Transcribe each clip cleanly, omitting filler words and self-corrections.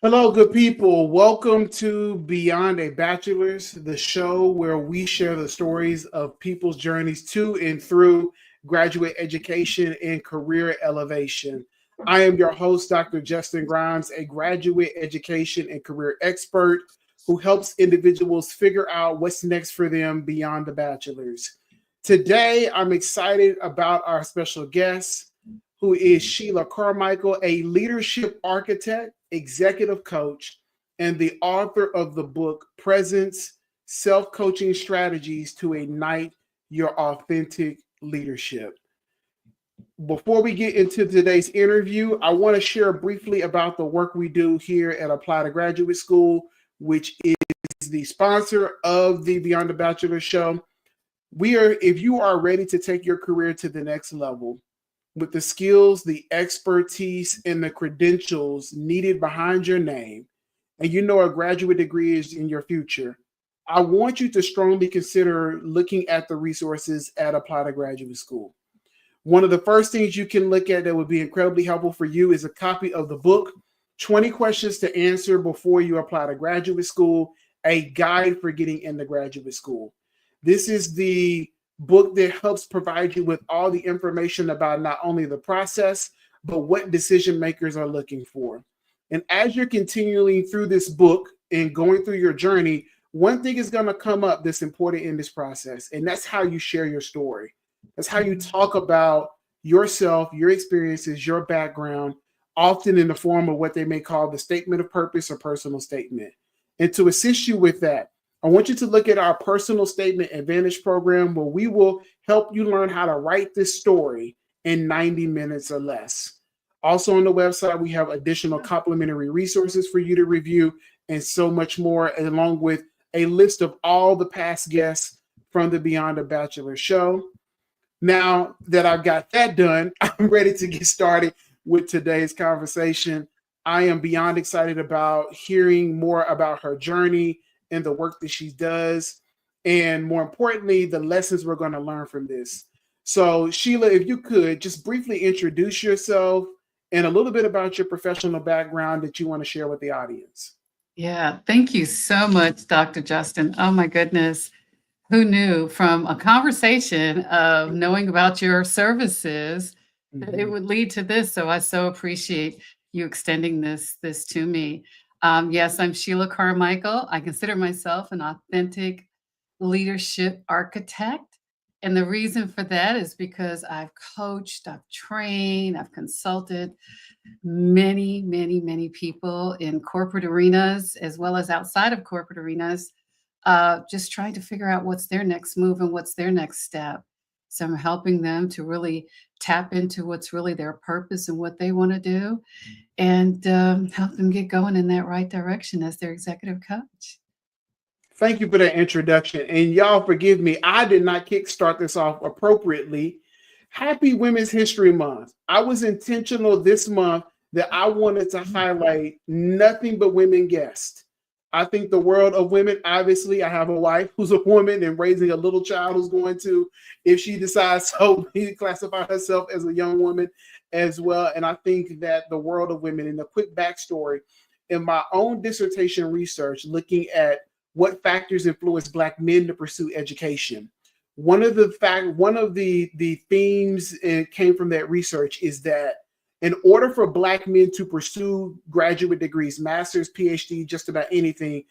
Hello, good people. Welcome to Beyond a Bachelor's, the show where we share the stories of people's journeys to and through graduate education and career elevation. I am your host, Dr. Justin Grimes, a graduate education and career expert who helps individuals figure out what's next for them beyond the bachelor's. Today, I'm excited about our special guest, who is Sheila Carmichael, a leadership architect, executive coach, and the author of the book Presence: Self-Coaching Strategies to Ignite Your Authentic Leadership. Before we get into today's interview, I want to share briefly about the work we do here at Apply to Graduate School, which is the sponsor of the Beyond the Bachelor show. If you are ready to take your career to the next level, with the skills, the expertise, and the credentials needed behind your name, and you know a graduate degree is in your future, I want you to strongly consider looking at the resources at Apply to Graduate School. One of the first things you can look at that would be incredibly helpful for you is a copy of the book, 20 Questions to Answer Before You Apply to Graduate School, a guide for getting into graduate school. This is the book that helps provide you with all the information about not only the process, but what decision makers are looking for. And as you're continuing through this book and going through your journey, one thing is going to come up that's important in this process, and that's how you share your story. That's how you talk about yourself, your experiences, your background, often in the form of what they may call the statement of purpose or personal statement. And to assist you with that, I want you to look at our personal statement advantage program, where we will help you learn how to write this story in 90 minutes or less. Also on the website, we have additional complimentary resources for you to review and so much more, along with a list of all the past guests from the Beyond a Bachelor show. Now that I've got that done, I'm ready to get started with today's conversation. I am beyond excited about hearing more about her journey and the work that she does, and more importantly, the lessons we're going to learn from this. So, Sheila, if you could just briefly introduce yourself and a little bit about your professional background that you want to share with the audience. Yeah, thank you so much, Dr. Justin. Oh my goodness. Who knew from a conversation of knowing about your services that it would lead to this? So I so appreciate you extending this to me. Yes, I'm Sheila Carmichael. I consider myself an authentic leadership architect. And the reason for that is because I've coached, I've trained, I've consulted many people in corporate arenas as well as outside of corporate arenas, just trying to figure out what's their next move and what's their next step. So I'm helping them to really tap into what's really their purpose and what they want to do, and help them get going in that right direction as their executive coach. Thank you for that introduction. And y'all forgive me, I did not kickstart this off appropriately. Happy Women's History Month. I was intentional this month that I wanted to highlight nothing but women guests. I think the world of women, obviously, I have a wife who's a woman and raising a little child who's going to, if she decides so, classify herself as a young woman as well. And I think that the world of women, and a quick backstory, in my own dissertation research, looking at what factors influence Black men to pursue education. One of the themes came from that research is that in order for Black men to pursue graduate degrees, master's, PhD, just about anything,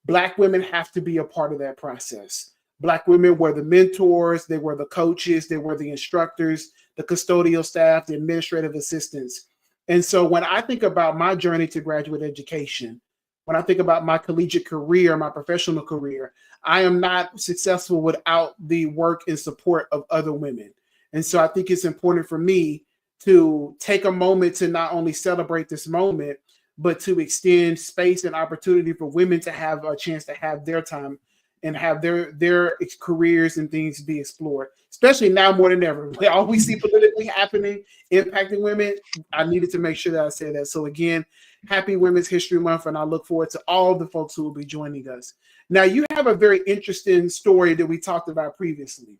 Black women have to be a part of that process. Black women were the mentors, they were the coaches, they were the instructors, the custodial staff, the administrative assistants. And so when I think about my journey to graduate education, when I think about my collegiate career, my professional career, I am not successful without the work and support of other women. And so I think it's important for me to take a moment to not only celebrate this moment, but to extend space and opportunity for women to have a chance to have their time and have their careers and things be explored, especially now more than ever. All we see politically happening, impacting women, I needed to make sure that I said that. So again, happy Women's History Month, and I look forward to all the folks who will be joining us. Now, you have a very interesting story that we talked about previously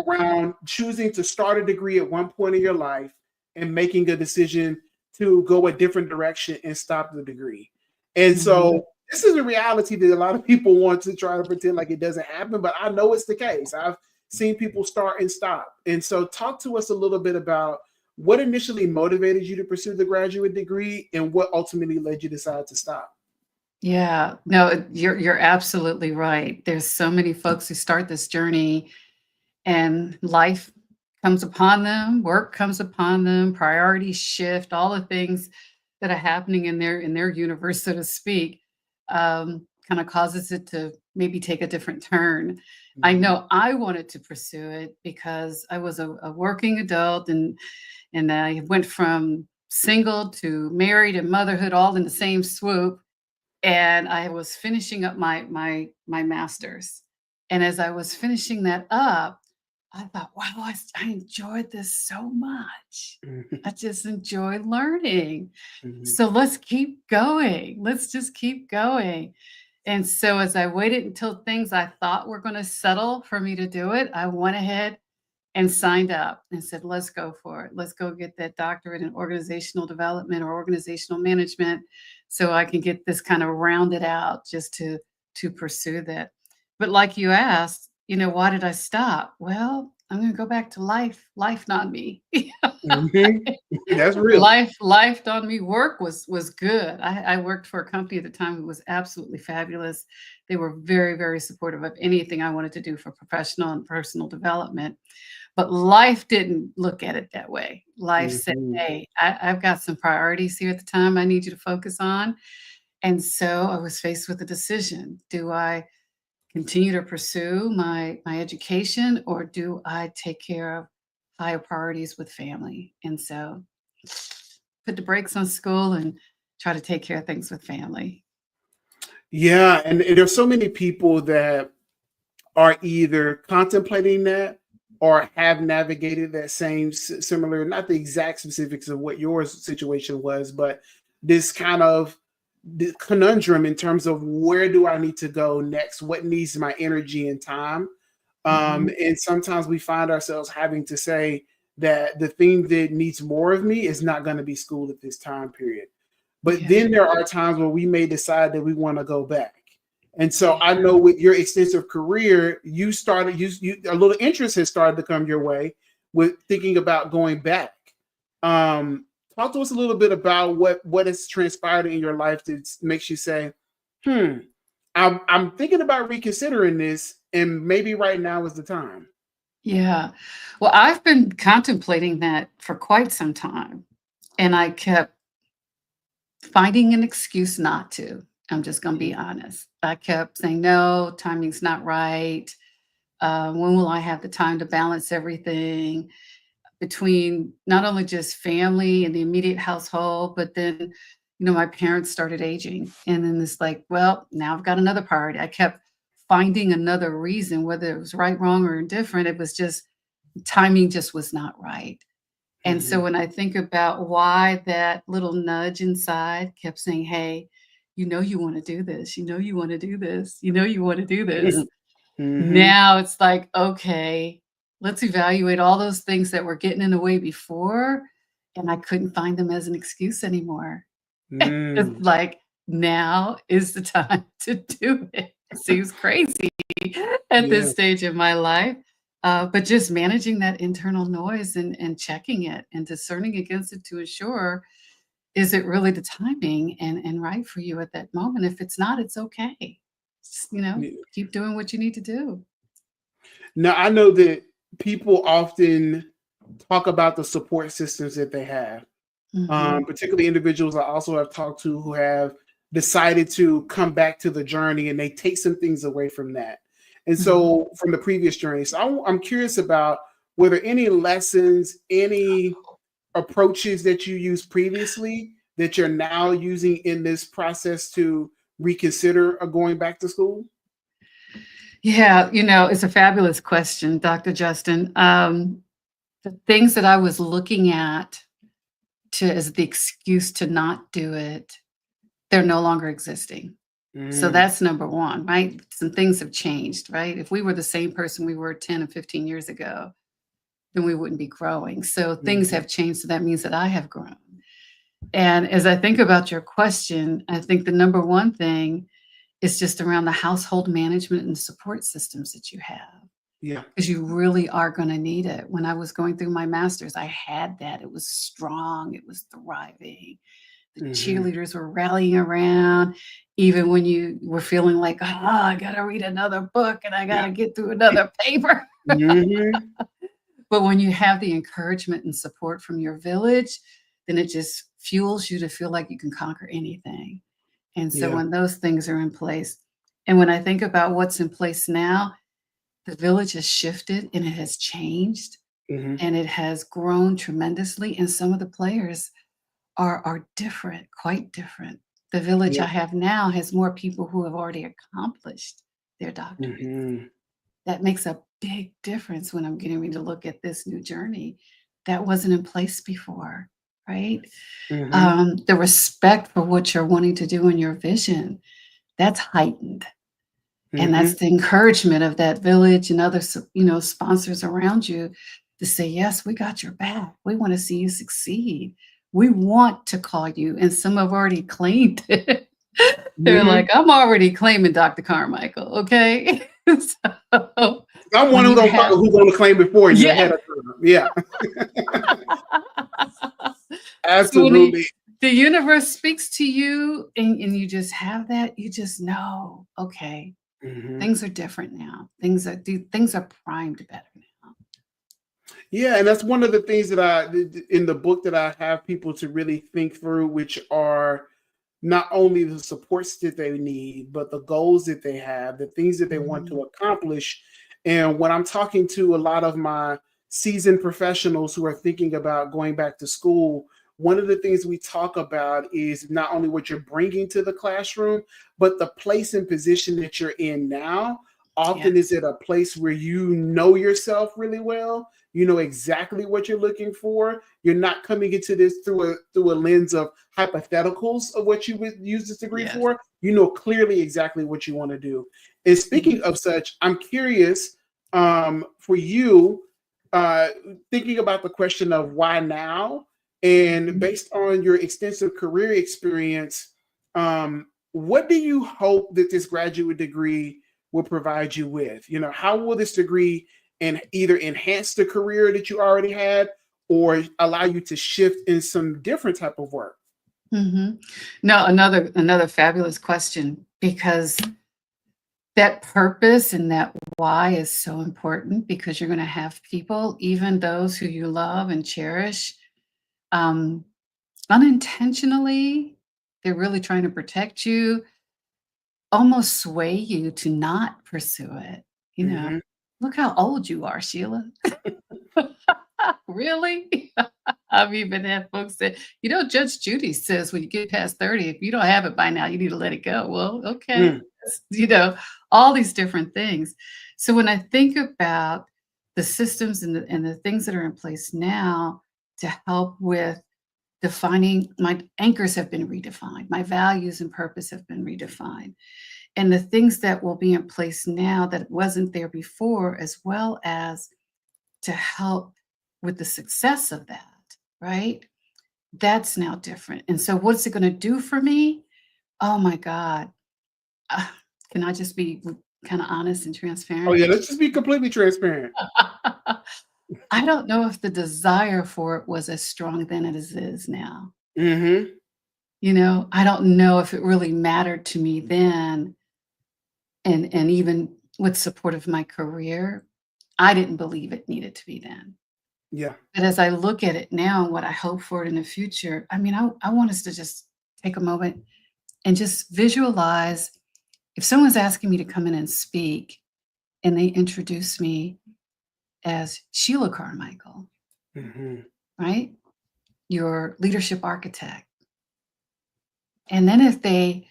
around choosing to start a degree at one point in your life and making a decision to go a different direction and stop the degree. And Mhm. so this is a reality that a lot of people want to try to pretend like it doesn't happen, but I know it's the case. I've seen people start and stop. And so talk to us a little bit about what initially motivated you to pursue the graduate degree and what ultimately led you to decide to stop. Yeah, no, you're absolutely right. There's so many folks who start this journey and life comes upon them, work comes upon them, priorities shift, all the things that are happening in their universe, so to speak, kind of causes it to maybe take a different turn. I Mhm. know I wanted to pursue it because I was a working adult and I went from single to married and motherhood all in the same swoop, and I was finishing up my master's. And as I was finishing that up, I thought, wow, I enjoyed this so much. Mhm. I just enjoy learning. Mhm. So let's keep going. Let's just keep going. And so as I waited until things I thought were going to settle for me to do it, I went ahead and signed up and said, let's go for it. Let's go get that doctorate in organizational development or organizational management so I can get this kind of rounded out just to pursue that. But like you asked, why did I stop? Well, I'm going to go back to life. Life, not me. Mhm. That's real. Life on me. Work was good. I worked for a company at the time who was absolutely fabulous. They were very, very supportive of anything I wanted to do for professional and personal development. But life didn't look at it that way. Life said, Mhm. "Hey, I've got some priorities here at the time I need you to focus on." And so I was faced with a decision. Do I continue to pursue my education, or do I take care of higher priorities with family? And so put the brakes on school and try to take care of things with family. Yeah, and there's so many people that are either contemplating that or have navigated that same similar, not the exact specifics of what your situation was, but this kind of the conundrum in terms of where do I need to go next? What needs my energy and time? Mhm. And sometimes we find ourselves having to say that the thing that needs more of me is not going to be school at this time period. But Yeah. then there are times where we may decide that we want to go back. And so Yeah. I know with your extensive career, you started you a little interest has started to come your way with thinking about going back. Um, Talk to us a little bit about what has transpired in your life that makes you say, "Hmm, I'm thinking about reconsidering this, and maybe right now is the time." Yeah. Well, I've been contemplating that for quite some time, and I kept finding an excuse not to. I'm just gonna be honest. I kept saying, "No, timing's not right. When will I have the time to balance everything between not only just family and the immediate household, but then, my parents started aging, and then it's like, well, now I've got another priority." I kept finding another reason, whether it was right, wrong, or indifferent. It was just timing just was not right. And so Mhm. when I think about why that little nudge inside kept saying, "Hey, you wanna do this, you wanna do this, you wanna do this." Mhm. Now it's like, "Okay, let's evaluate all those things that were getting in the way before," and I couldn't find them as an excuse anymore. It's Mm. like, now is the time to do it. Seems crazy at Yeah. this stage in my life, but just managing that internal noise and checking it and discerning against it to ensure, is it really the timing and right for you at that moment? If it's not, it's okay. Yeah. Keep doing what you need to do. Now I know that people often talk about the support systems that they have, Mhm, particularly individuals I also have talked to who have decided to come back to the journey and they take some things away from that. And mhm. so from the previous journey, so I'm curious about whether any lessons, any approaches that you used previously that you're now using in this process to reconsider going back to school. Yeah, it's a fabulous question, Dr. Justin. The things that I was looking at to as the excuse to not do it, they're no longer existing. So Mm, that's number 1, right? Some things have changed, right? If we were the same person we were 10 and 15 years ago, then we wouldn't be growing. So things mhm, have changed, so that means that I have grown. And as I think about your question, I think the number one thing is just around the household management and support systems that you have, Yeah. because you really are going to need it. When I was going through my master's, I had that. It was strong, it was thriving. The Hmm. cheerleaders were rallying around, even when you were feeling like, oh, I got to read another book and I got to get through another paper. Hmm. But when you have the encouragement and support from your village, then it just fuels you to feel like you can conquer anything. And so Yeah. when those things are in place, and when I think about what's in place now, the village has shifted and it has changed Hmm. and it has grown tremendously. And some of the players are different, quite different. The village I Yeah. have now has more people who have already accomplished their doctorate. Hmm. That makes a big difference when I'm getting ready to look at this new journey that wasn't in place before, right? Hmm. The respect for what you're wanting to do in your vision, that's heightened. And Hmm. that's the encouragement of that village and other, sponsors around you to say, yes, we got your back. We want to see you succeed. We want to call you. And some have already claimed it. They're Hmm. like, I'm already claiming Dr. Carmichael. Okay. So I'm one when who you don't have, who's going to claim before you yeah. ahead of time. Yeah. So when Absolutely. the universe speaks to you and you just have that, you just know, okay, Hmm. things are different now. Things are primed better now. Yeah, and that's one of the things that in the book that I have people to really think through, which are not only the supports that they need, but the goals that they have, the things that they want to Mhm. accomplish. And when I'm talking to a lot of my seasoned professionals who are thinking about going back to school, one of the things we talk about is not only what you're bringing to the classroom, but the place and position that you're in now. Yeah. Often is it a place where you know yourself really well, you know exactly what you're looking for. You're not coming into this through a lens of hypotheticals of what you would use this degree Yes. for. You know clearly exactly what you want to do. And speaking Mhm. of such, I'm curious, for you, uh, thinking about the question of why now, and Mhm. based on your extensive career experience, what do you hope that this graduate degree will provide you with? You know, how will this degree and either enhance the career that you already had or allow you to shift in some different type of work? Mhm. No, another fabulous question, because that purpose and that why is so important, because you're gonna have people, even those who you love and cherish, um, unintentionally, they're really trying to protect you, almost sway you to not pursue it, you know? Hmm. "Look how old you are, Sheila." Really? I've even had folks say, Judge Judy says when you get past 30, if you don't have it by now, you need to let it go. Well, okay. Mm. All these different things. So when I think about the systems and the things that are in place now to help with defining, my anchors have been redefined, my values and purpose have been redefined. And the things that will be in place now that wasn't there before, as well as to help with the success of that, right? That's now different. And so what's it gonna do for me? Oh my God. Uh, can I just be kinda honest and Oh transparent? yeah, let's just be completely transparent. I don't know if the desire for it was as strong then as it is now. Hmm. I don't know if it really mattered to me then, and even with support of my career, I didn't believe it needed to be then. Yeah. But as I look at it now and what I hope for it in the future, I mean, I want us to just take a moment and just visualize, if someone's asking me to come in and speak and they introduce me as Sheila Carmichael, Hmm. right? Your leadership architect. And then if they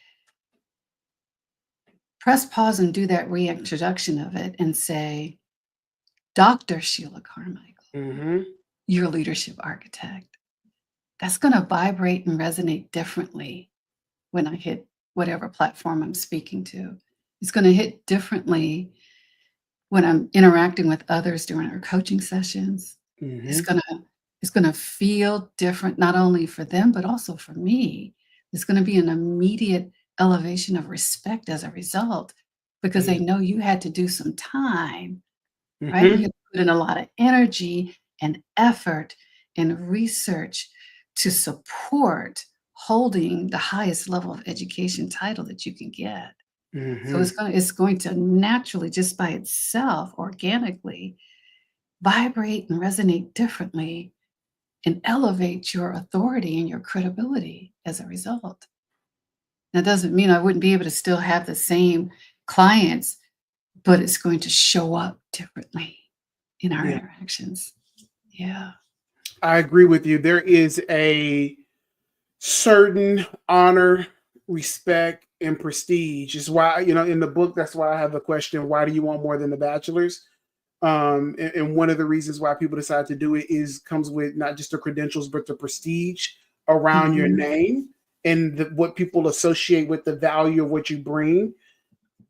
press pause and do that reintroduction of it and say, Dr. Sheila Carmichael, Hmm. your leadership architect, that's going to vibrate and resonate differently when I hit whatever platform I'm speaking to. It's going to hit differently when I'm interacting with others during our coaching sessions. It's Hmm. going to It's going to feel different, not only for them, but also for me. There's going to be an immediate elevation of respect as a result because they Yeah. know you had to do some time, right? You Hmm. had to put in a lot of energy and effort and research to support holding the highest level of education title that you can get. So Hmm. it's going to naturally, just by itself, organically vibrate and resonate differently and elevate your authority and your credibility as a result. That doesn't mean I wouldn't be able to still have the same clients, but it's going to show up differently in our Yeah. interactions. Yeah. I agree with you. There is a certain honor, respect, and prestige. Is why, in the book, that's why I have the question, why do you want more than the bachelor's? And one of the reasons why people decide to do it is comes with not just the credentials, but the prestige around your Mhm. name and what people associate with the value of what you bring.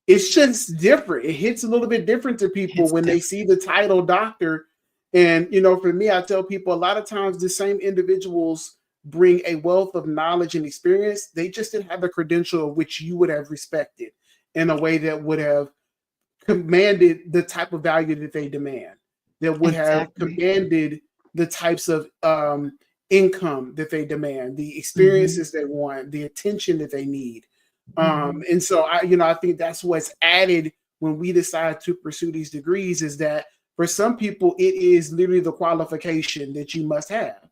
It's just different. It hits a little bit different to people It's when they different. see the title doctor. And for me, I tell people a lot of times the same individuals bring a wealth of knowledge and experience. They just didn't have the credential of which you would have respected in a way that would have commanded the type of value that they demand, that would have Exactly. commanded the types of income that they demand, the Mhm. experiences they want, the attention that they need. Mhm. And so I think that's what's added when we decide to pursue these degrees is that for some people, it is literally the qualification that you must have.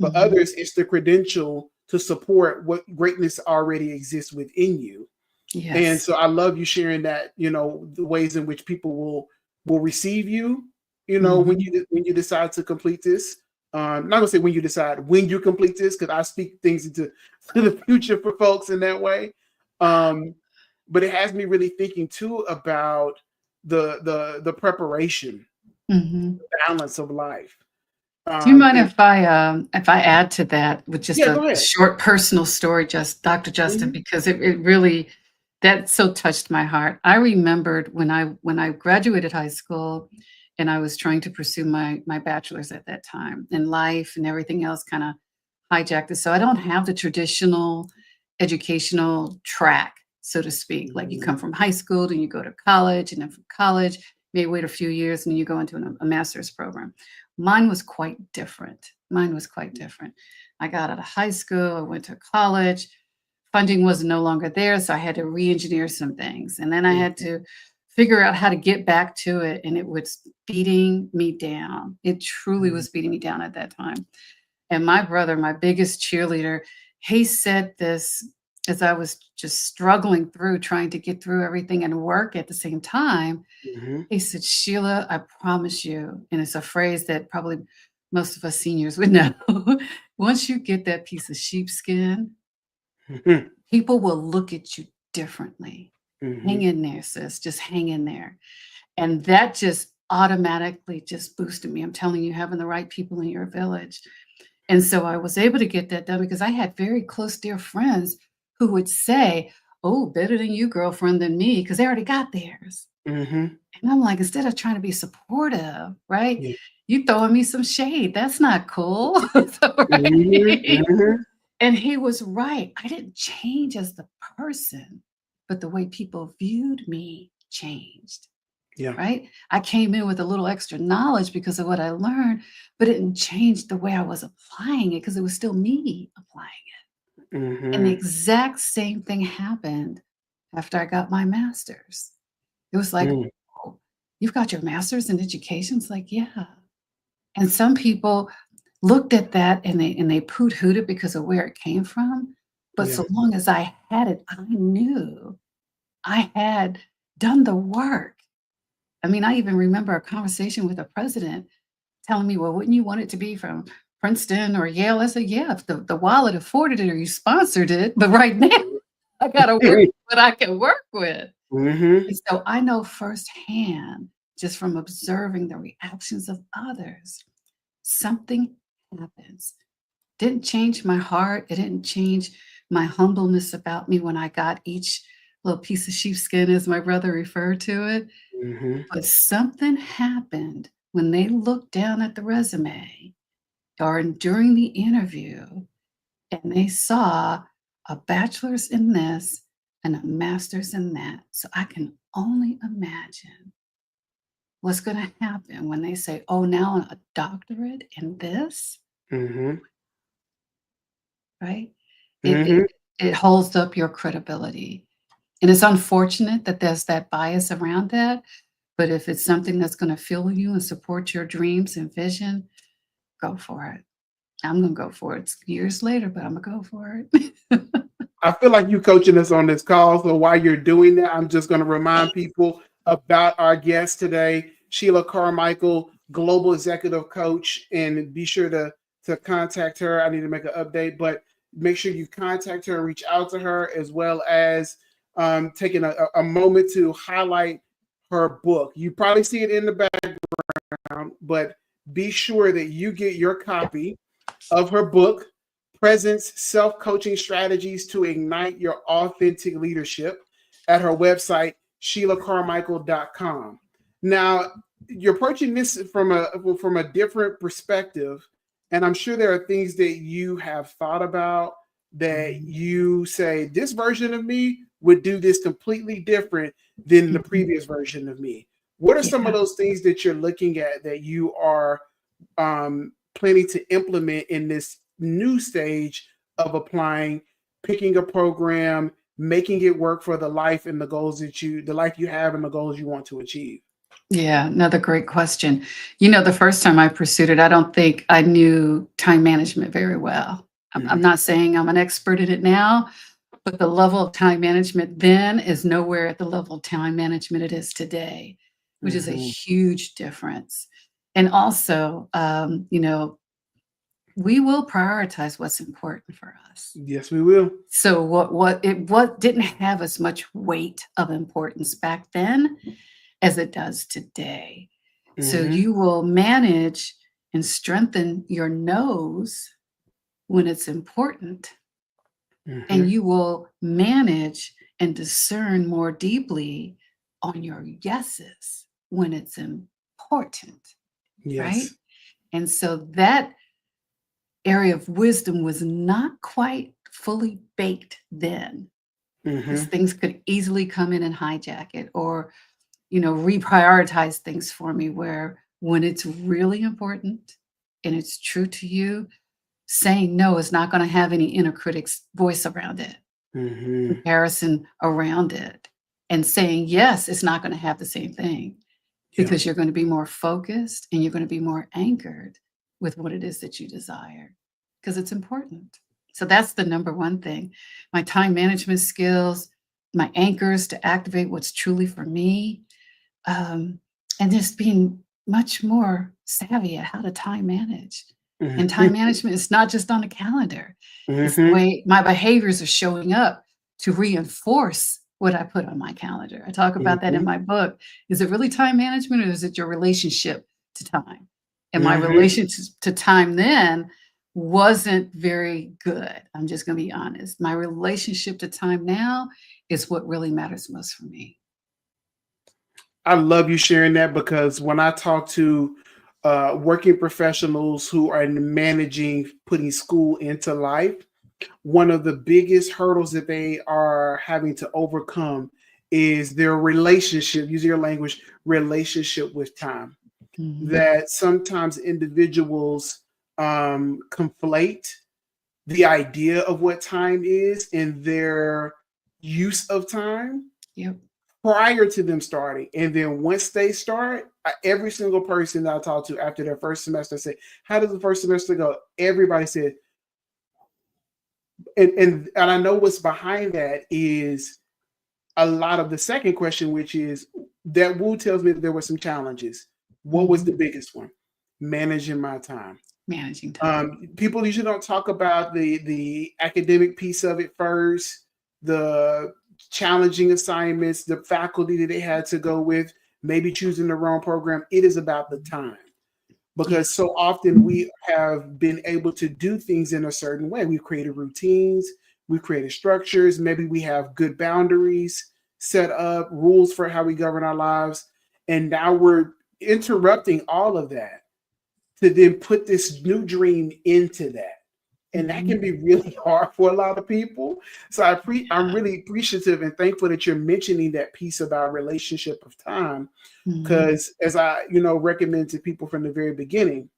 For Mhm. others, it's the credential to support what greatness already exists within you. And Yes. so I love you sharing that, the ways in which people will receive you, when Mhm. you decide to complete this. Not gonna say when you decide, when you complete this, because I speak things into to the future for folks in that way. Um, but it has me really thinking too about the preparation, Mhm. balance of life. Do you mind And if I add to that with just yeah, a go ahead. short personal story, just Dr. Justin, Mhm, because it really that so touched my heart. I remembered when I graduated high school and I was trying to pursue my bachelor's at that time, and life and everything else kind of hijacked it. So I don't have the traditional educational track, so to speak. Like you mhm, come from high school, then you go to college, and then from college, maybe wait a few years, and then you go into a master's program. Mine was quite different. Mine was quite different. I got out of high school, I went to college. Funding was no longer there, so I had to re-engineer some things. And then I had mhm, to figure out how to get back to it, and it was beating me down. It truly mhm, was beating me down at that time. And my brother, my biggest cheerleader, he said this as I was just struggling through trying to get through everything and work at the same time. mhm, He said, "Sheila, I promise you," and it's a phrase that probably most of us seniors would know. Once you get that piece of sheepskin, mhm, people will look at you differently. Hang mhm, in there, sis. Just hang in there. And that just automatically just boosted me. I'm telling you, having the right people in your village. And so I was able to get that done because I had very close, dear friends who would say, "Oh, better than you, girlfriend, than me," because they already got theirs. mhm. And I'm like, instead of trying to be supportive, right? Yeah. You throwing me some shade. That's not cool. So, Mhm, right? mhm. And he was right. I didn't change as the person, but the way people viewed me changed, Yeah. right? I came in with a little extra knowledge because of what I learned, but it didn't change the way I was applying it because it was still me applying it. And the Mhm. exact same thing happened after I got my master's. It was like, Mm. "Oh, you've got your master's in education?" It's like, "Yeah." And some people looked at that and they pooh-hooed because of where it came from, but Yeah. so long as I had it, I knew I had done the work. I mean, I even remember a conversation with a president telling me, "Well, wouldn't you want it to be from Princeton or Yale?" I said, "Yeah, if the wallet afforded it or you sponsored it, but right now I gotta work with what I can work with." Mhm. And so I know firsthand, just from observing the reactions of others, something happens. Didn't change my heart. It didn't change my humbleness about me when I got each little piece of sheepskin, as my brother referred to it. Mhm. But something happened when they looked down at the resume or during the interview, and they saw a bachelor's in this and a master's in that. So I can only imagine what's going to happen when they say, oh, now a doctorate in this, Mm-hmm. right? It, Mm-hmm. it, it holds up your credibility. And it's unfortunate that there's that bias around that. But if it's something that's going to fuel you and support your dreams and vision, go for it. I'm going to go for it. It's years later, but I'm going to go for it. I feel like you coaching us on this call. So while you're doing that, I'm just going to remind people about our guest today, Sheila Carmichael, Global Executive Coach, and be sure to contact her. I need to make an update, but make sure you contact her and reach out to her, as well as taking a moment to highlight her book. You probably see it in the background, but be sure that you get your copy of her book, Presence Self-Coaching Strategies to Ignite Your Authentic Leadership, at her website, SheilaCarmichael.com. Now, you're approaching this from a different perspective, and I'm sure there are things that you have thought about that you say, this version of me would do this completely different than the previous version of me. What are some of those things that you're looking at that you are planning to implement in this new stage of applying, picking a program, making it work for the life and the goals the life you have and the goals you want to achieve? Yeah, another great question. The first time I pursued it, I don't think I knew time management very well. I'm not saying I'm an expert in it now, but the level of time management then is nowhere at the level of time management it is today, which is a huge difference. And also, we will prioritize what's important for us. Yes, we will. So what didn't have as much weight of importance back then as it does today. So you will manage and strengthen your no's when it's important, and you will manage and discern more deeply on your yeses when it's important, right? Yes. And so that area of wisdom was not quite fully baked then, because things could easily come in and hijack it, or reprioritize things for me, where when it's really important and it's true to you, saying no is not going to have any inner critic's voice around it, comparison around it. And saying yes is not going to have the same thing, because you're going to be more focused and you're going to be more anchored with what it is that you desire, because it's important. So that's the number one thing. My time management skills, my anchors to activate what's truly for me, and just being much more savvy at how to time manage. And time management is not just on a calendar. It's the way my behaviors are showing up to reinforce what I put on my calendar. I talk about that in my book. Is it really time management, or is it your relationship to time? And my relationship to time then wasn't very good. I'm just going to be honest. My relationship to time now is what really matters most for me. I love you sharing that, because when I talk to working professionals who are managing putting school into life, one of the biggest hurdles that they are having to overcome is their relationship, using your language, relationship with time. That sometimes individuals conflate the idea of what time is and their use of time prior to them starting. And then once they start, every single person that I talk to after their first semester say, how does the first semester go? Everybody said, and I know what's behind that is a lot of the second question, which is that Wu tells me that there were some challenges. What was the biggest one? Managing my time. Managing time. People usually don't talk about the academic piece of it first, the challenging assignments, the faculty that they had to go with, maybe choosing the wrong program. It is about the time, because so often we have been able to do things in a certain way. We've created routines, we've created structures, maybe we have good boundaries set up, rules for how we govern our lives, and now we're interrupting all of that to then put this new dream into that. And that can Mhm. be really hard for a lot of people. So I'm Yeah. really appreciative and thankful that you're mentioning that piece about relationship of time. Mhm. Because as I, recommend to people from the very beginning,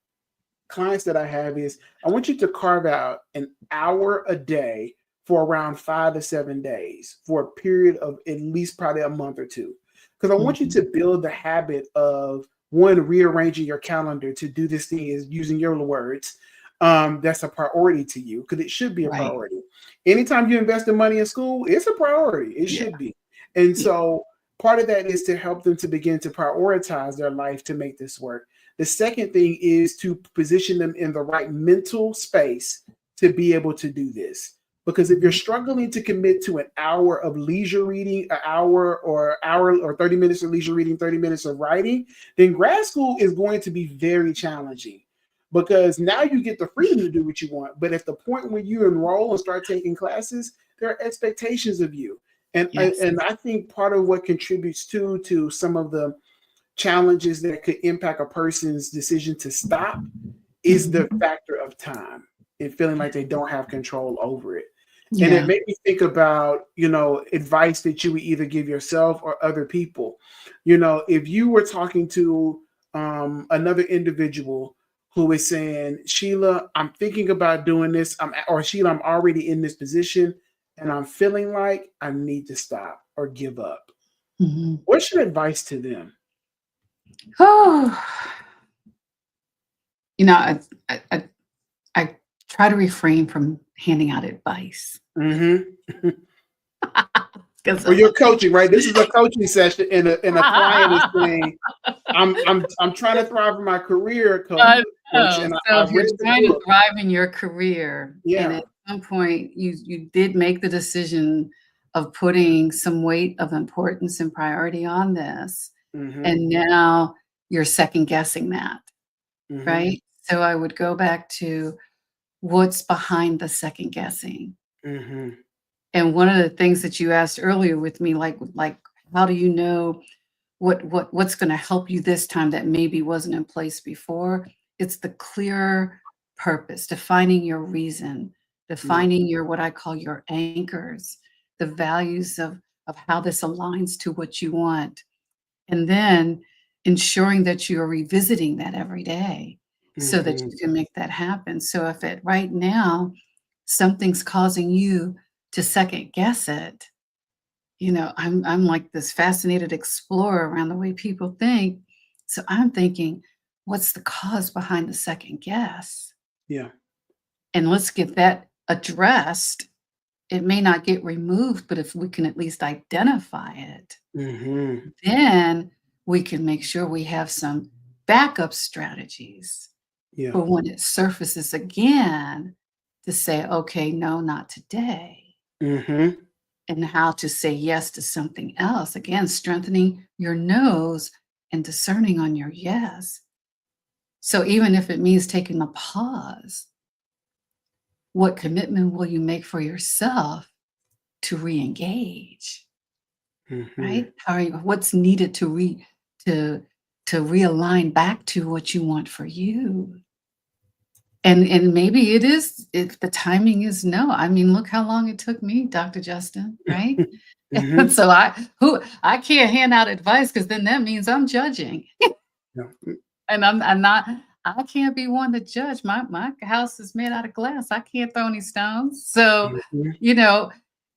clients that I have is I want you to carve out an hour a day for around 5 to 7 days for a period of at least probably a month or two. Because I want you Mhm. to build the habit of one, rearranging your calendar to do this thing is using your words. That's a priority to you because it should be a Right. priority. Anytime you invest in money in school, it's a priority. It Yeah. should be. And Yeah. so part of that is to help them to begin to prioritize their life to make this work. The second thing is to position them in the right mental space to be able to do this. Because if you're Mhm. struggling to commit to an hour of leisure reading, an hour or 30 minutes of leisure reading, 30 minutes of writing, then grad school is going to be very challenging because now you get the freedom to do what you want. But at the point when you enroll and start taking classes, there are expectations of you. Yes. And I think part of what contributes to some of the challenges that could impact a person's decision to stop is the Mhm. factor of time and feeling like they don't have control over it. And it Yeah. made me think about, advice that you would either give yourself or other people. If you were talking to another individual who is saying, Sheila, I'm thinking about doing this, or Sheila, I'm already in this position and I'm feeling like I need to stop or give up. Mhm. What's your advice to them? Oh, I I try to refrain from handing out advice Mm-hmm. because Or I'm you're like, coaching, right? This is a coaching session, and a client is saying, I'm trying to thrive in my career, I coach, know. and So I if you're read the trying to book. thrive in your career, and Yeah. at some point you did make the decision of putting some weight of importance and priority on this, Mm-hmm. and now you're second guessing that, Mm-hmm. right? So I would go back to what's behind the second guessing. Mm-hmm. And one of the things that you asked earlier with me, like how do you know what's going to help you this time that maybe wasn't in place before? It's the clear purpose, defining your reason, Yeah. defining your what I call your anchors, the values of how this aligns to what you want, and then ensuring that you're revisiting that every day so that Mm-hmm. you can make that happen. So if it right now something's causing you to second guess it, I'm like this fascinated explorer around the way people think. So I'm thinking, what's the cause behind the second guess? Yeah. And let's get that addressed. It may not get removed, but if we can at least identify it, Mm-hmm. then we can make sure we have some backup strategies Yeah. for when it surfaces again to say, okay, no, not today. Mm-hmm. And how to say yes to something else. Again, strengthening your no's and discerning on your yes. So even if it means taking a pause, what commitment will you make for yourself to re-engage? Mm-hmm. Right? What's needed to to realign back to what you want for you? And maybe it is if the timing is no. I mean, look how long it took me, Dr. Justin, right? And Mm-hmm. so I can't hand out advice because then that means I'm judging. Yeah. And I'm not I can't be one to judge. My house is made out of glass. I can't throw any stones. So, Mm-hmm. you know,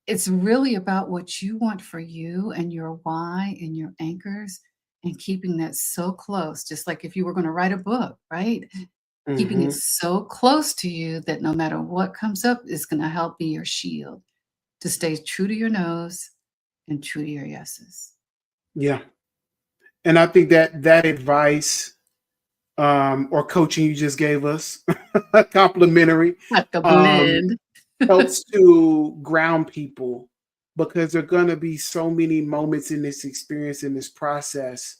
it's really about what you want for you and your why and your anchors and keeping that so close, just like if you were going to write a book, right? Keeping it Mm-hmm. so close to you that no matter what comes up is going to help be your shield to stay true to your nose and true to your yeses. Yeah. And I think that advice or coaching you just gave us, complimentary, Like a um, blend. helps to ground people because there are going to be so many moments in this experience, in this process,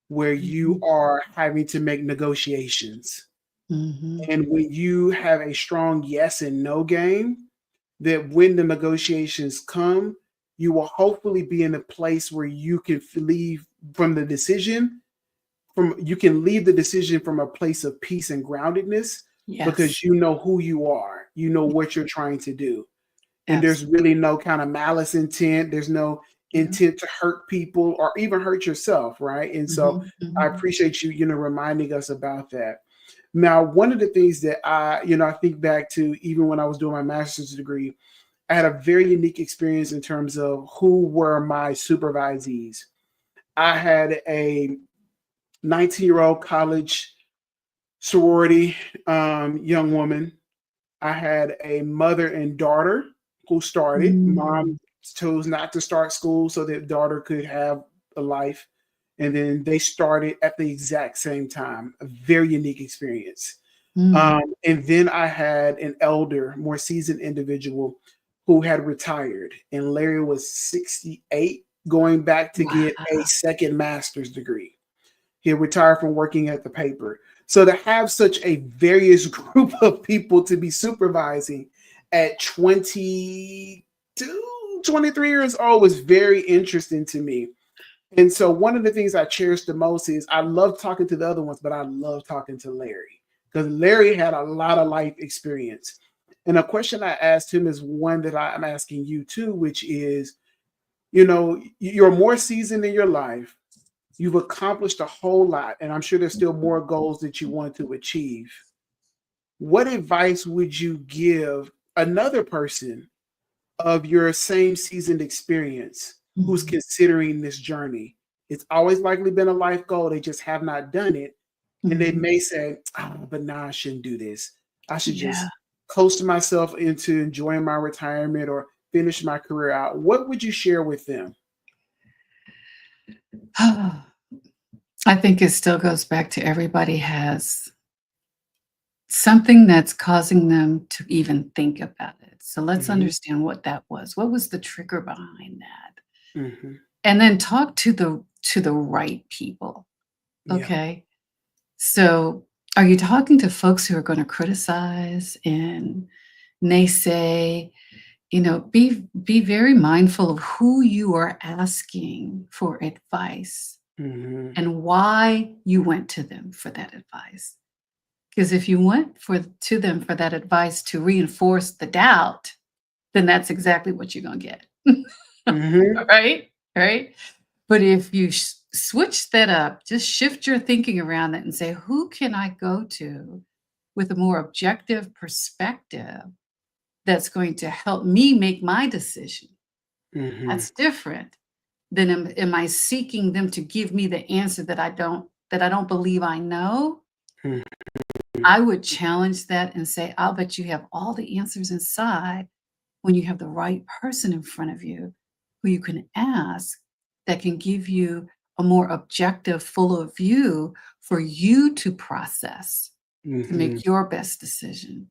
where you Mhm, are having to make negotiations. mhm, And when you have a strong yes and no game, that when the negotiations come, you will hopefully be in a place where you can leave from the decision you can leave the decision from a place of peace and groundedness because Yes. you know who you are, you know what you're trying to do. And there's Absolutely. really no kind of malice intent. There's no Yeah. intent to hurt people or even hurt yourself, right? And so Mhm, I mhm. appreciate you, reminding us about that. Now, one of the things that I think back to even when I was doing my master's degree, I had a very unique experience in terms of who were my supervisees. I had a 19-year-old college sorority young woman. I had a mother and daughter who started. Mm, Mom chose not to start school so that daughter could have a life. And then they started at the exact same time. A very unique experience. mm. And then I had an elder, more seasoned individual who had retired. And Larry was 68, going back to get a Wow. second master's degree. He retired from working at the paper. So to have such a various group of people to be supervising at 22, 23 years old was very interesting to me. And so one of the things I cherish the most is I love talking to the other ones, but I love talking to Larry because Larry had a lot of life experience. And a question I asked him is one that I'm asking you too, which is, you're more seasoned in your life. You've accomplished a whole lot, and I'm sure there's still more goals that you want to achieve. What advice would you give another person of your same seasoned experience who's Mhm, considering this journey? It's always likely been a life goal. They just have not done it. And they mhm. may say, oh, but nah, I shouldn't do this. I should Yeah. just coast myself into enjoying my retirement or finish my career out. What would you share with them? I think it still goes back to everybody has something that's causing them to even think about it. So let's Mhm, understand what that was. What was the trigger behind that? mhm. And then talk to the right people. Yeah. Okay. So are you talking to folks who are going to criticize and naysay? Be very mindful of who you are asking for advice Mhm, and why you went to them for that advice. Because if you went to them for that advice to reinforce the doubt, then that's exactly what you're going to get. mhm, Right? Right? But if you switch that up, just shift your thinking around that and say, who can I go to with a more objective perspective that's going to help me make my decision? mhm, That's different than am I seeking them to give me the answer that I don't believe I know. mhm, I would challenge that and say, I'll bet you have all the answers inside when you have the right person in front of you who you can ask that can give you a more objective, fuller view for you to process to mhm, make your best decision.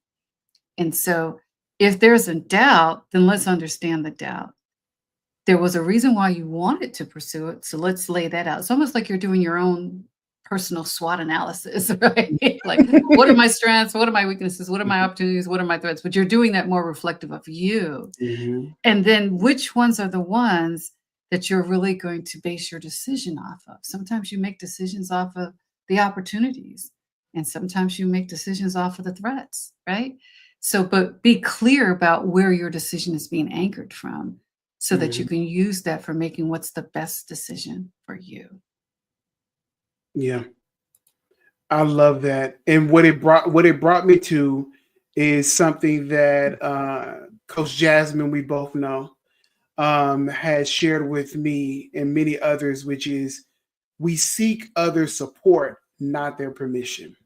And so if there's a doubt, then let's understand the doubt. There was a reason why you wanted to pursue it, so let's lay that out. It's almost like you're doing your own personal SWOT analysis, right? Like, what are my strengths? What are my weaknesses? What are my opportunities? What are my threats? But you're doing that more reflective of you. mhm, And then which ones are the ones that you're really going to base your decision off of? Sometimes you make decisions off of the opportunities, and sometimes you make decisions off of the threats, right? So, but be clear about where your decision is being anchored from so that you mhm. can use that for making what's the best decision for you. Yeah, I love that. And what it brought me to is something that Coach Jasmine, we both know, has shared with me and many others, which is we seek other support, not their permission.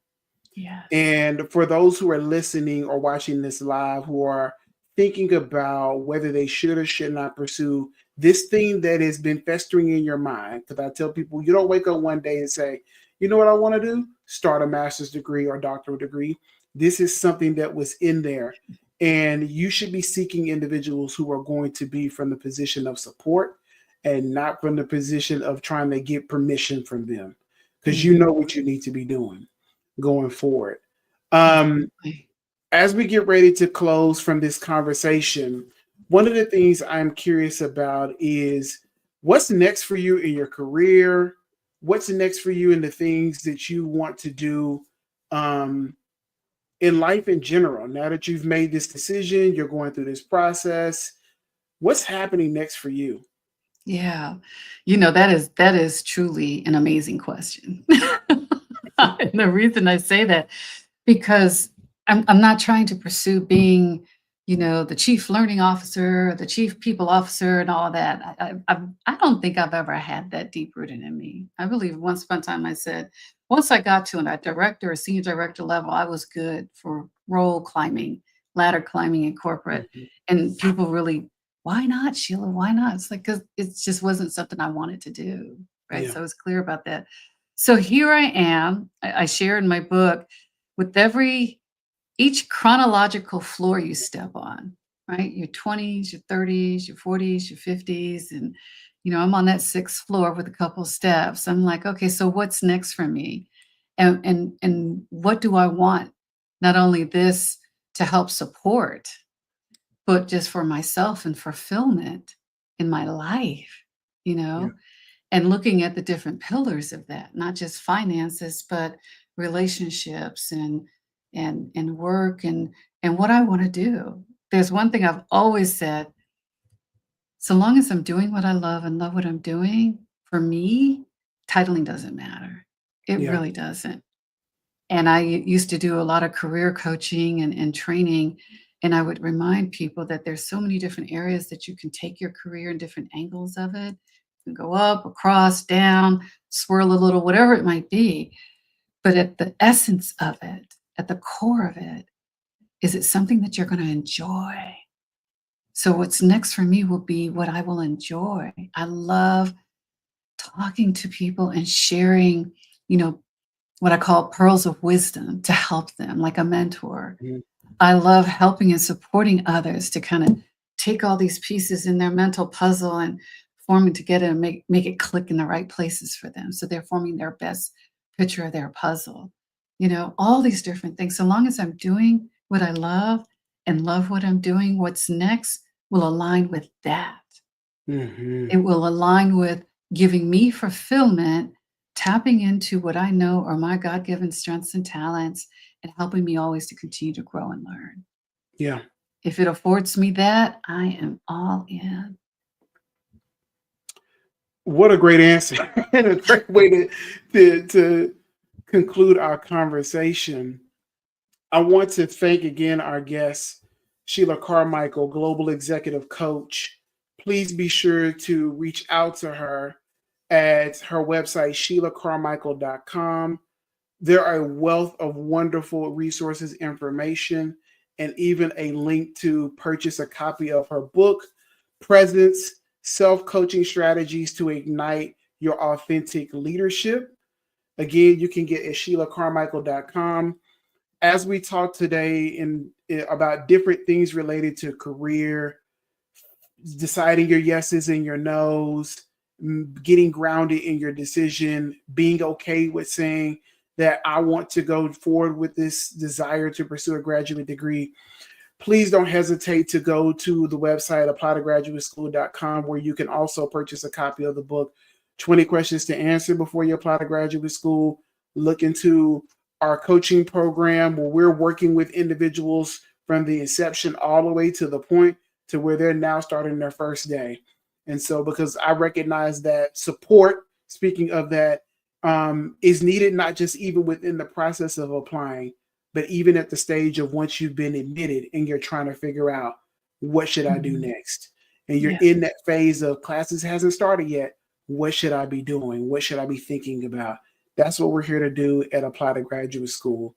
Yes. And for those who are listening or watching this live who are thinking about whether they should or should not pursue this thing that has been festering in your mind, because I tell people you don't wake up one day and say, you know what I want to do? Start a master's degree or doctoral degree. This is something that was in there. And you should be seeking individuals who are going to be from the position of support and not from the position of trying to get permission from them, because you Mhm. know what you need to be doing going forward. Um, Absolutely. as we get ready to close from this conversation, one of the things I'm curious about is what's next for you in your career? what's next for you and the things that you want to do um, in life in general. Now that you've made this decision, you're going through this process. What's happening next for you? Yeah. That is truly an amazing question. And the reason I say that, because I'm not trying to pursue being, the chief learning officer, the chief people officer, and all of that. I don't think I've ever had that deep rooted in me. I believe once upon a time I said, once I got to a director or senior director level, I was good for role climbing, ladder climbing in corporate. Mhm. And people really, why not, Sheila? Why not? It's like, because it just wasn't something I wanted to do. Right. Yeah. So I was clear about that. So here I am. I share in my book, with each chronological floor you step on, right? Your 20s, your 30s, your 40s, your 50s. And, I'm on that sixth floor with a couple steps. I'm like, okay, so what's next for me? And what do I want? Not only this to help support, but just for myself and fulfillment in my life, you Yeah. know? And looking at the different pillars of that, not just finances, but relationships and work and what I want to do. There's one thing I've always said: so long as I'm doing what I love and love what I'm doing, for me, titling doesn't matter. It Yeah. really doesn't. And I used to do a lot of career coaching and training. And I would remind people that there's so many different areas that you can take your career and different angles of it. You can go up, across, down, swirl a little, whatever it might be. But at the essence of it, at the core of it, is it something that you're going to enjoy? So what's next for me will be what I will enjoy. I love talking to people and sharing, you know, what I call pearls of wisdom to help them, like a mentor. Mhm. I love helping and supporting others to kind of take all these pieces in their mental puzzle and form it together and make it click in the right places for them. So they're forming their best picture of their puzzle. All these different things. So long as I'm doing what I love and love what I'm doing, what's next will align with that. Mhm. It will align with giving me fulfillment, tapping into what I know are my God given strengths and talents, and helping me always to continue to grow and learn. Yeah. If it affords me that, I am all in. What a great answer and a great way to conclude our conversation. I want to thank again our guest, Sheila Carmichael, Global Executive Coach. Please be sure to reach out to her at her website, SheilaCarmichael.com. There are a wealth of wonderful resources, information, and even a link to purchase a copy of her book, Presence: Self Coaching Strategies to Ignite Your Authentic Leadership. Again, you can get at SheilaCarmichael.com. As we talk today about different things related to career, deciding your yeses and your nos, getting grounded in your decision, being okay with saying that I want to go forward with this desire to pursue a graduate degree, please don't hesitate to go to the website applytograduateschool.com, where you can also purchase a copy of the book, 20 Questions to Answer Before You Apply to Graduate School. Look into our coaching program, where we're working with individuals from the inception all the way to the point to where they're now starting their first day. And so, because I recognize that support, speaking of that, is needed, not just even within the process of applying, but even at the stage of once you've been admitted and you're trying to figure out, what should I do Mhm. next? And you're Yeah. in that phase of classes hasn't started yet. What should I be doing? What should I be thinking about? That's what we're here to do at Apply to Graduate School.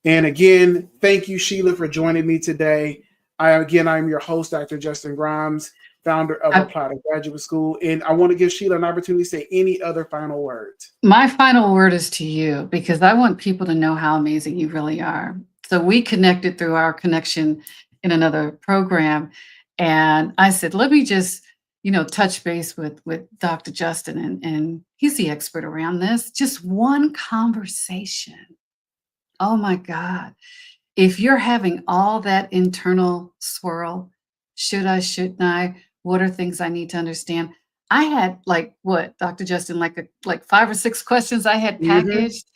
And again, thank you, Sheila, for joining me today. I'm your host, Dr. Justin Grimes, founder of I- Apply to Graduate School. And I want to give Sheila an opportunity to say any other final words. my final word is to you, because I want people to know how amazing you really are. So we connected through our connection in another program. And I said, let me just, touch base with Dr. Justin, and he's the expert around this. Just one conversation. Oh my God. If you're having all that internal swirl, should I, shouldn't I? What are things I need to understand? I had like what, Dr. Justin, like 5 or 6 questions I had Mm-hmm. packaged,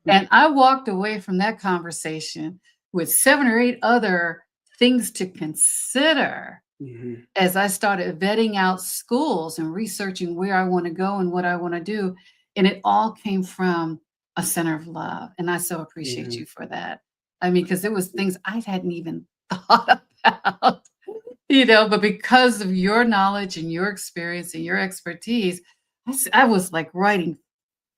and I walked away from that conversation with 7 or 8 other things to consider Mm-hmm. as I started vetting out schools and researching where I want to go and what I want to do. And it all came from a center of love. And I so appreciate Mm-hmm. you for that. I mean, because it was things I hadn't even thought about, but because of your knowledge and your experience and your expertise, I was like writing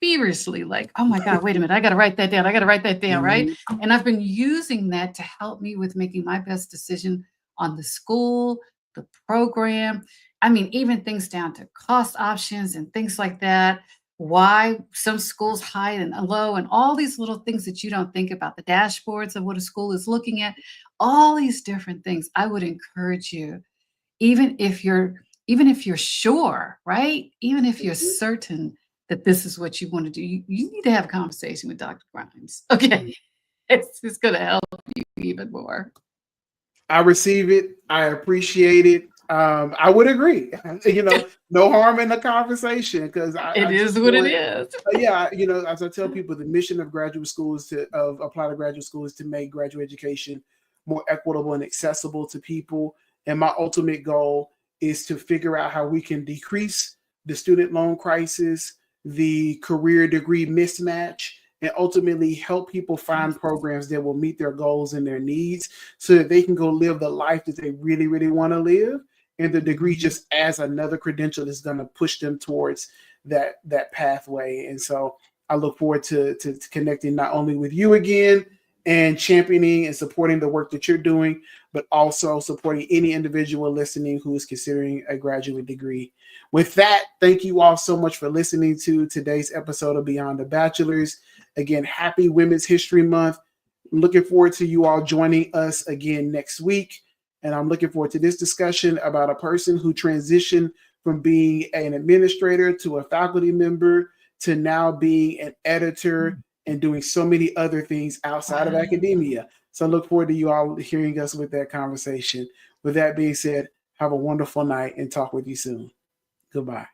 feverishly, like, oh my God, wait a minute, I got to write that down. I got to write that down, right? Mm-hmm. And I've been using that to help me with making my best decision on the school, the program. I mean, even things down to cost options and things like that. Why some schools high and low, and all these little things that you don't think about, the dashboards of what a school is looking at, all these different things. I would encourage you, even if you're sure, right? Even if you're certain that this is what you want to do, you need to have a conversation with Dr. Grimes. Okay. Mm-hmm. It's just going to help you even more. I receive it. I appreciate it. I would agree. No harm in the conversation because It I is just what it want, is. yeah, as I tell people, the mission of graduate school is of apply to graduate school is to make graduate education more equitable and accessible to people. And my ultimate goal is to figure out how we can decrease the student loan crisis, the career degree mismatch, and ultimately help people find programs that will meet their goals and their needs so that they can go live the life that they really, really want to live. And the degree just adds another credential that's going to push them towards that pathway. And so I look forward to connecting not only with you again and championing and supporting the work that you're doing, but also supporting any individual listening who is considering a graduate degree. With that, thank you all so much for listening to today's episode of Beyond the Bachelors. Again, happy Women's History Month. I'm looking forward to you all joining us again next week. And I'm looking forward to this discussion about a person who transitioned from being an administrator to a faculty member to now being an editor and doing so many other things outside of academia. So I look forward to you all hearing us with that conversation. With that being said, have a wonderful night and talk with you soon. Goodbye.